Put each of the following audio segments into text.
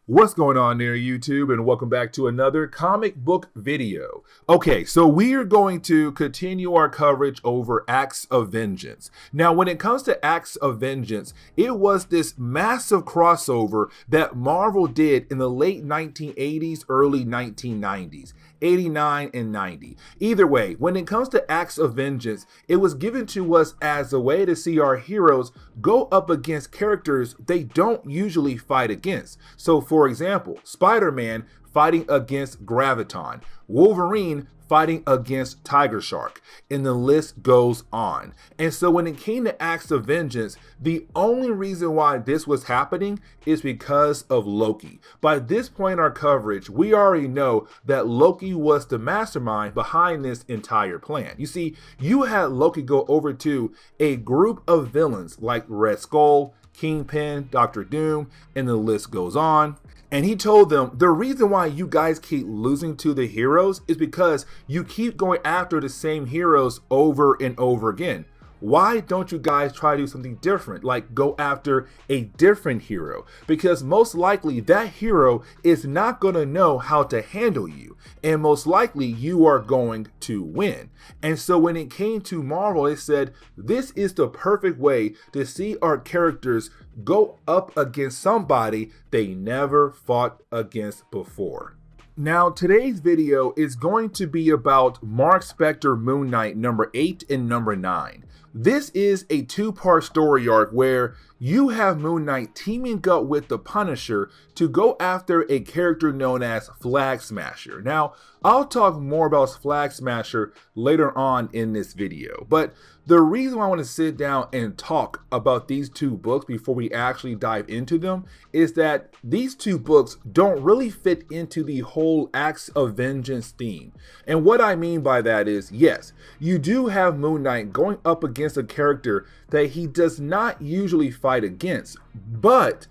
What's going on there, YouTube, and welcome back to another comic book video. Okay, so we are going to continue our coverage over Acts of Vengeance. Now, when it comes to Acts of Vengeance, it was this massive crossover that Marvel did in the late 1980s, early 1990s. 89 and 90. Either way, when it comes to Acts of Vengeance, it was given to us as a way to see our heroes go up against characters they don't usually fight against. So for example, Spider-Man fighting against Graviton, Wolverine fighting against Tiger Shark, and the list goes on. And so when it came to Acts of Vengeance, the only reason why this was happening is because of Loki. By this point in our coverage, we already know that Loki was the mastermind behind this entire plan. You see, you had Loki go over to a group of villains like Red Skull, Kingpin, Doctor Doom, and the list goes on. And he told them, the reason why you guys keep losing to the heroes is because you keep going after the same heroes over and over again. Why don't you guys try to do something different, like go after a different hero? Because most likely that hero is not going to know how to handle you, and most likely you are going to win. And so when it came to Marvel, they said this is the perfect way to see our characters go up against somebody they never fought against before. Now, today's video is going to be about Mark Spector Moon Knight number 8 and number 9. This is a two-part story arc where you have Moon Knight teaming up with the Punisher to go after a character known as Flag Smasher. Now, I'll talk more about Flag Smasher later on in this video, but the reason why I want to sit down and talk about these two books before we actually dive into them is that these two books don't really fit into the whole Acts of Vengeance theme. And what I mean by that is, yes, you do have Moon Knight going up against a character that he does not usually fight against, but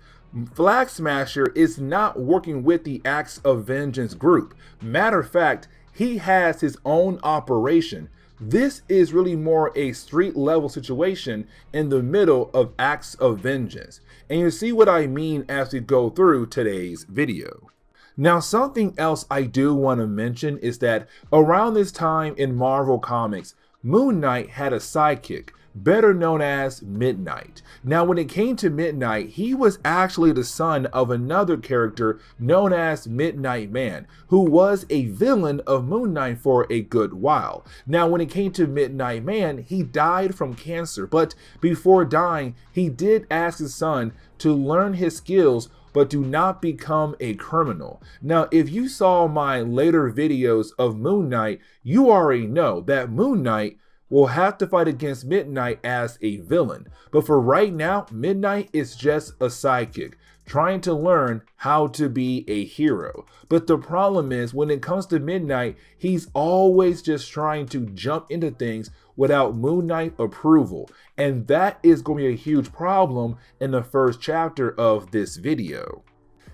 Flag Smasher is not working with the Acts of Vengeance group. Matter of fact, he has his own operation. This is really more a street level situation in the middle of Acts of Vengeance. And you see what I mean as we go through today's video. Now, something else I do want to mention is that around this time in Marvel Comics, Moon Knight had a sidekick, better known as Midnight. Now, when it came to Midnight, he was actually the son of another character known as Midnight Man, who was a villain of Moon Knight for a good while. Now, when it came to Midnight Man, he died from cancer, but before dying, he did ask his son to learn his skills but do not become a criminal. Now, if you saw my later videos of Moon Knight, you already know that Moon Knight will have to fight against Midnight as a villain. But for right now, Midnight is just a sidekick, trying to learn how to be a hero. But the problem is, when it comes to Midnight, he's always just trying to jump into things without Moon Knight approval. And that is going to be a huge problem in the first chapter of this video.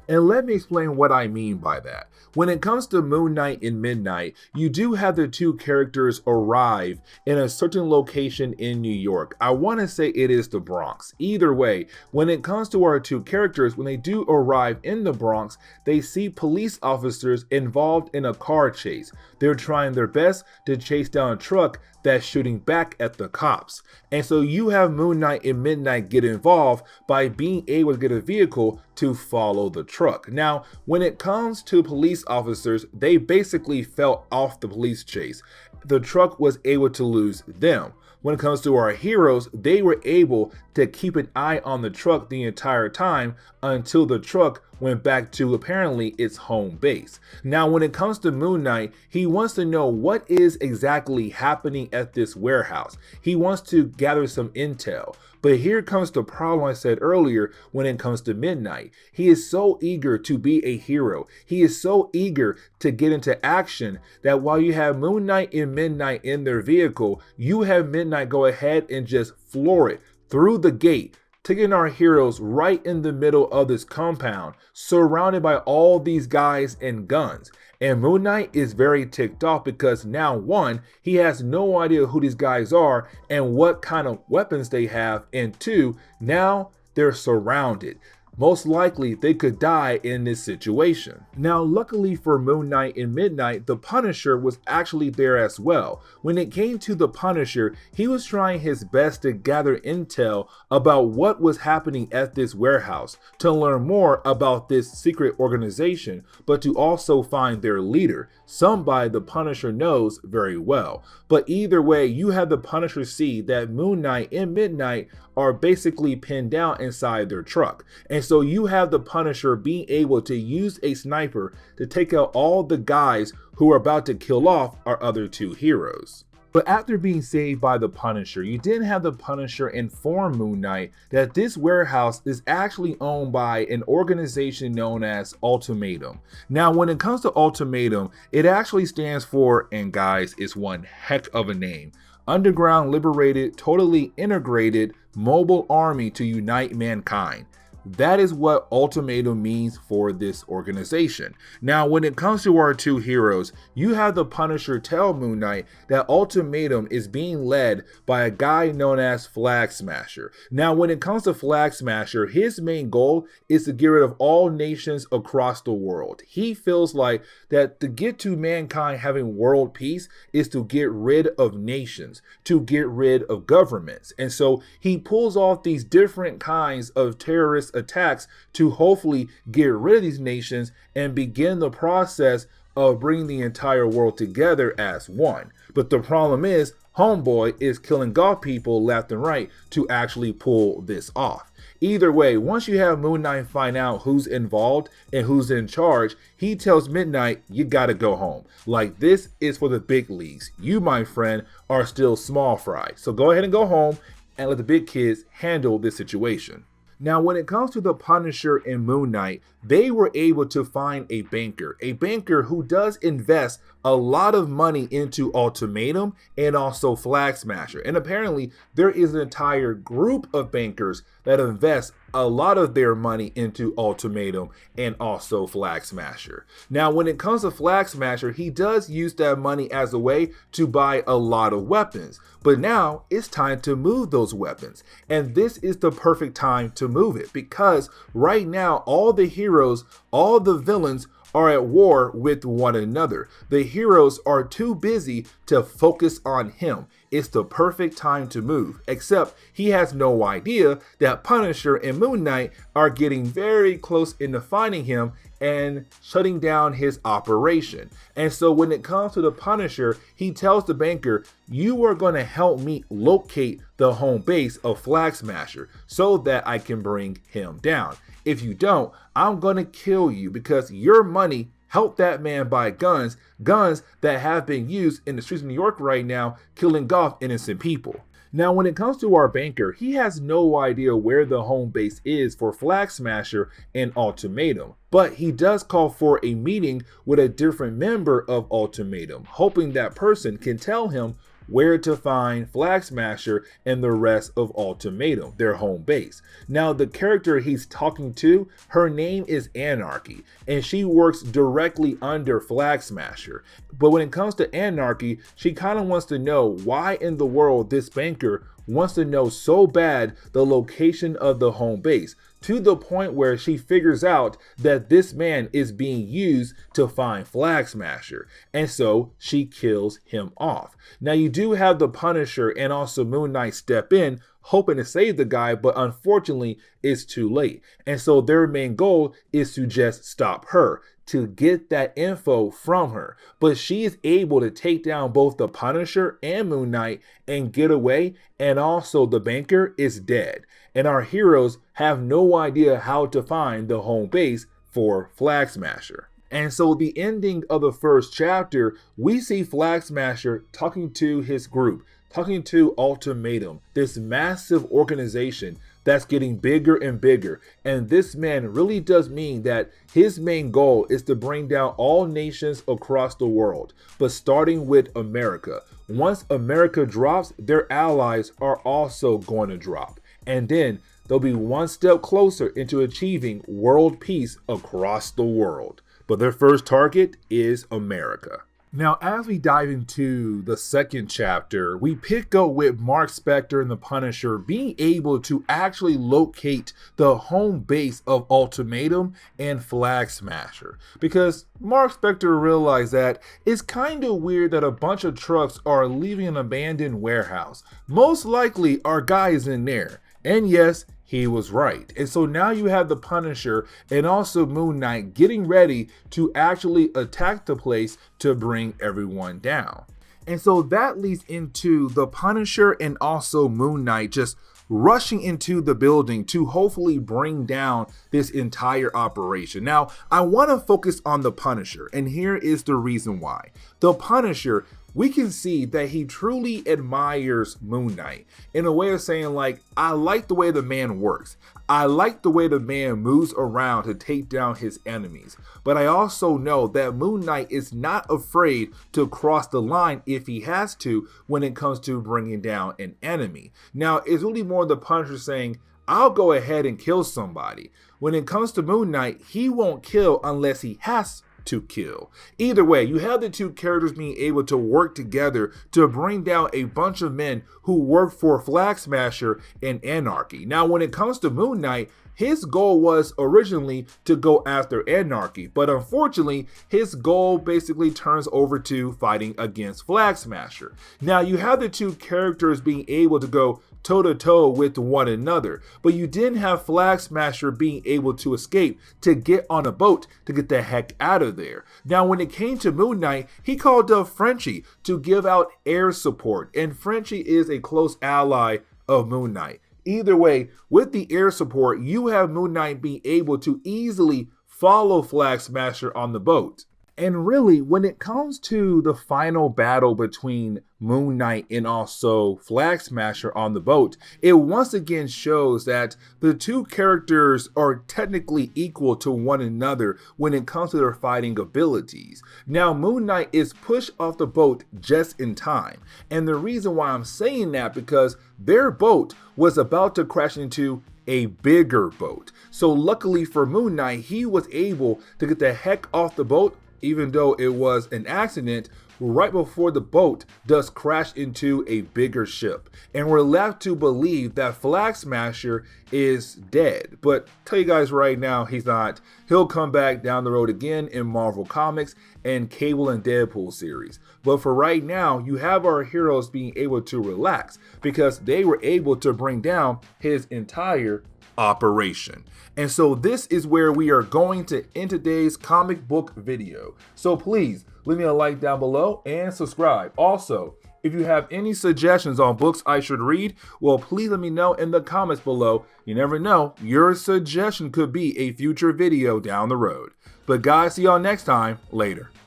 And let me explain what I mean by that. When it comes to Moon Knight and Midnight, you do have the two characters arrive in a certain location in New York. I want to say it is the Bronx. Either way, when it comes to our two characters, when they do arrive in the Bronx, they see police officers involved in a car chase. They're trying their best to chase down a truck that's shooting back at the cops. And so you have Moon Knight and Midnight get involved by being able to get a vehicle to follow the truck. Now, when it comes to police officers, they basically fell off the police chase. The truck was able to lose them. When it comes to our heroes, they were able to keep an eye on the truck the entire time until the truck went back to apparently its home base. Now, when it comes to Moon Knight, he wants to know what is exactly happening at this warehouse. He wants to gather some intel. But here comes the problem I said earlier when it comes to Midnight. He is so eager to be a hero. He is so eager to get into action that while you have Moon Knight and Midnight in their vehicle, you have Midnight go ahead and just floor it through the gate, taking our heroes right in the middle of this compound, surrounded by all these guys and guns. And Moon Knight is very ticked off because now, one, he has no idea who these guys are and what kind of weapons they have, and two, now they're surrounded. most likely they could die in this situation. Now, luckily for Moon Knight and Midnight, the Punisher was actually there as well. When it came to the Punisher, he was trying his best to gather intel about what was happening at this warehouse, to learn more about this secret organization, but to also find their leader, somebody the Punisher knows very well. But either way, you have the Punisher see that Moon Knight and Midnight are basically pinned down inside their truck. And so you have the Punisher being able to use a sniper to take out all the guys who are about to kill off our other two heroes. But after being saved by the Punisher, you didn't have the Punisher inform Moon Knight that this warehouse is actually owned by an organization known as Ultimatum. Now, when it comes to Ultimatum, it actually stands for, and guys, it's one heck of a name, Underground Liberated Totally Integrated Mobile Army to Unite Mankind. That is what Ultimatum means for this organization. Now, when it comes to our two heroes, you have the Punisher tell Moon Knight that Ultimatum is being led by a guy known as Flag Smasher. Now, when it comes to Flag Smasher, his main goal is to get rid of all nations across the world. He feels like that to get to mankind having world peace is to get rid of nations, to get rid of governments. And so he pulls off these different kinds of terrorist attacks to hopefully get rid of these nations and begin the process of bringing the entire world together as one. But the problem is, Homeboy is killing off people left and right to actually pull this off. Either way, once you have Moon Knight find out who's involved and who's in charge, he tells Midnight, you gotta go home. Like, this is for the big leagues. You, my friend, are still small fry. So go ahead and go home and let the big kids handle this situation. Now, when it comes to the Punisher and Moon Knight, they were able to find a banker who does invest a lot of money into Ultimatum and also Flag Smasher. And apparently there is an entire group of bankers that invest a lot of their money into Ultimatum and also Flag Smasher. Now, when it comes to Flag Smasher, he does use that money as a way to buy a lot of weapons. But now it's time to move those weapons. And this is the perfect time to move it, because right now all the heroes, all the villains are at war with one another. The heroes are too busy to focus on him. It's the perfect time to move, except he has no idea that Punisher and Moon Knight are getting very close into finding him and shutting down his operation. And so when it comes to the Punisher, he tells the banker, you are going to help me locate the home base of Flag Smasher so that I can bring him down. If you don't, I'm going to kill you, because your money helped that man buy guns that have been used in the streets of New York right now, killing off innocent people. Now, when it comes to our banker, he has no idea where the home base is for Flag Smasher and Ultimatum, but he does call for a meeting with a different member of Ultimatum, hoping that person can tell him where to find Flag Smasher and the rest of Ultimatum, their home base. Now, the character he's talking to, her name is Anarchy, and she works directly under Flag Smasher. But when it comes to Anarchy, she kind of wants to know why in the world this banker wants to know so bad the location of the home base, to the point where she figures out that this man is being used to find Flag Smasher, and so she kills him off. Now, you do have the Punisher and also Moon Knight step in, hoping to save the guy, but unfortunately it's too late. And so their main goal is to just stop her, to get that info from her. But she is able to take down both the Punisher and Moon Knight and get away, and also the banker is dead. And our heroes have no idea how to find the home base for Flag Smasher. And so the ending of the first chapter, we see Flag Smasher talking to his group, talking to Ultimatum, this massive organization that's getting bigger and bigger. And this man really does mean that his main goal is to bring down all nations across the world, but starting with America. Once America drops, their allies are also going to drop. And then they'll be one step closer into achieving world peace across the world. But their first target is America. Now, as we dive into the second chapter, we pick up with Mark Spector and the Punisher being able to actually locate the home base of Ultimatum and Flag Smasher. Because Mark Spector realized that it's kind of weird that a bunch of trucks are leaving an abandoned warehouse. Most likely, our guy is in there. And yes, he was right. And so now you have the Punisher and also Moon Knight getting ready to actually attack the place to bring everyone down. And so that leads into the Punisher and also Moon Knight just rushing into the building to hopefully bring down this entire operation. Now, I want to focus on the Punisher, and here is the reason why. The Punisher, we can see that he truly admires Moon Knight in a way of saying, like, I like the way the man works. I like the way the man moves around to take down his enemies. But I also know that Moon Knight is not afraid to cross the line if he has to when it comes to bringing down an enemy. Now, it's really more the Punisher saying, I'll go ahead and kill somebody. When it comes to Moon Knight, he won't kill unless he has to kill. Either way, you have the two characters being able to work together to bring down a bunch of men who work for Flag Smasher and Anarchy. Now, when it comes to Moon Knight, his goal was originally to go after Anarchy, but unfortunately, his goal basically turns over to fighting against Flag Smasher. Now, you have the two characters being able to go toe-to-toe with one another, but you didn't have Flag Smasher being able to escape to get on a boat to get the heck out of there. Now, when it came to Moon Knight, he called up Frenchie to give out air support, and Frenchie is a close ally of Moon Knight. Either way, with the air support, you have Moon Knight being able to easily follow Flag Smasher on the boat. And really, when it comes to the final battle between Moon Knight and also Flag Smasher on the boat, it once again shows that the two characters are technically equal to one another when it comes to their fighting abilities. Now, Moon Knight is pushed off the boat just in time. And the reason why I'm saying that because their boat was about to crash into a bigger boat. So luckily for Moon Knight, he was able to get the heck off the boat, even though it was an accident, right before the boat does crash into a bigger ship. And we're left to believe that Flag Smasher is dead. But tell you guys right now, he's not. He'll come back down the road again in Marvel Comics and Cable and Deadpool series. But for right now, you have our heroes being able to relax because they were able to bring down his entire operation. And so this is where we are going to end today's comic book video. So please leave me a like down below and subscribe. Also, if you have any suggestions on books I should read, well, please let me know in the comments below. You never know, your suggestion could be a future video down the road. But guys, see y'all next time. Later.